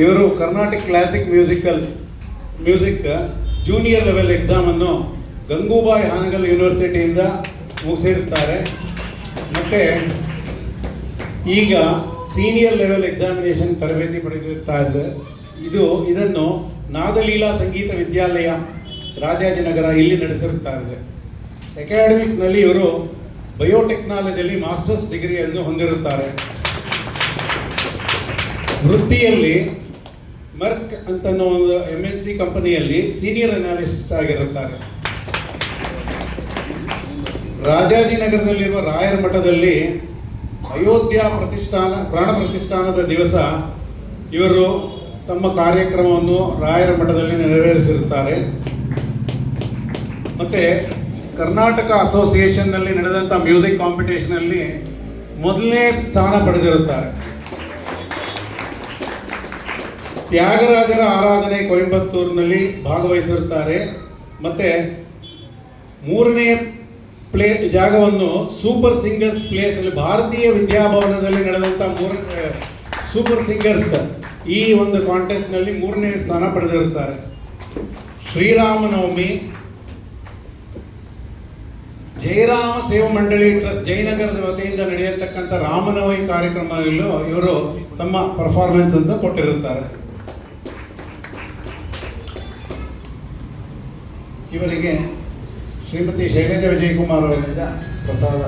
ಇವರು Karnataka classic music junior level ಎಕ್ಸಾಮನ್ನು ಗಂಗೂಬಾಯಿ ಹಾನಗಲ್ ಯೂನಿವರ್ಸಿಟಿಯಿಂದ ಮುಗಿಸಿರುತ್ತಾರೆ. ಮತ್ತು ಈಗ ಸೀನಿಯರ್ ಲೆವೆಲ್ ಎಕ್ಸಾಮಿನೇಷನ್ ತರಬೇತಿ ಪಡೆದಿರ್ತಾ ಇದೆ. ಇದನ್ನು ನಾದಲೀಲಾ ಸಂಗೀತ ವಿದ್ಯಾಲಯ ರಾಜಾಜಿನಗರ ಇಲ್ಲಿ ನಡೆಸಿರುತ್ತಾರೆ. ಅಕಾಡೆಮಿಕ್ನಲ್ಲಿ ಇವರು ಬಯೋಟೆಕ್ನಾಲಜಿಯಲ್ಲಿ ಮಾಸ್ಟರ್ಸ್ ಡಿಗ್ರಿಯನ್ನು ಹೊಂದಿರುತ್ತಾರೆ. ವೃತ್ತಿಯಲ್ಲಿ ಮರ್ಕ್ ಅಂತ ಒಂದು MNC ಕಂಪನಿಯಲ್ಲಿ ಸೀನಿಯರ್ ಅನಾಲಿಸ್ಟ್ ಆಗಿರುತ್ತಾರೆ. ರಾಜಾಜಿನಗರದಲ್ಲಿರುವ ರಾಯರ ಮಠದಲ್ಲಿ ಅಯೋಧ್ಯ ಪ್ರಾಣ ಪ್ರತಿಷ್ಠಾನದ ದಿವಸ ಇವರು ತಮ್ಮ ಕಾರ್ಯಕ್ರಮವನ್ನು ರಾಯರ ಮಠದಲ್ಲಿ ನೆರವೇರಿಸಿರುತ್ತಾರೆ. ಮತ್ತು ಕರ್ನಾಟಕ ಅಸೋಸಿಯೇಷನ್ನಲ್ಲಿ ನಡೆದಂಥ ಮ್ಯೂಸಿಕ್ ಕಾಂಪಿಟೇಷನಲ್ಲಿ ಮೊದಲನೇ ಸ್ಥಾನ ಪಡೆದಿರುತ್ತಾರೆ. ತ್ಯಾಗರಾಜರ ಆರಾಧನೆ ಕೊಯಂಬತ್ತೂರಿನಲ್ಲಿ ಭಾಗವಹಿಸಿರುತ್ತಾರೆ. ಮತ್ತು ಮೂರನೇ ಜಾಗವನ್ನು ಸೂಪರ್ ಸಿಂಗರ್ಸ್ ಪ್ಲೇಸಲ್ಲಿ ಭಾರತೀಯ ವಿದ್ಯಾಭವನದಲ್ಲಿ ನಡೆದಂಥ ಸೂಪರ್ ಸಿಂಗರ್ಸ್ ಈ ಒಂದು ಕಾಂಟೆಸ್ಟ್ನಲ್ಲಿ ಮೂರನೇ ಸ್ಥಾನ ಪಡೆದಿರುತ್ತಾರೆ. ಶ್ರೀರಾಮನವಮಿ ಜಯರಾಮ ಸೇವಾ ಮಂಡಳಿ ಟ್ರಸ್ಟ್ ಜಯನಗರದ ವತಿಯಿಂದ ನಡೆಯತಕ್ಕಂಥ ರಾಮನವಮಿ ಕಾರ್ಯಕ್ರಮದಲ್ಲೂ ಇವರು ತಮ್ಮ ಪರ್ಫಾರ್ಮೆನ್ಸ್ ಅನ್ನು ಕೊಟ್ಟಿರುತ್ತಾರೆ. ಇವರಿಗೆ ಶ್ರೀಮತಿ ಶೈಲಜಾ ವಿಜಯಕುಮಾರ್ ಅವರಿಂದ ಪ್ರಸಾದ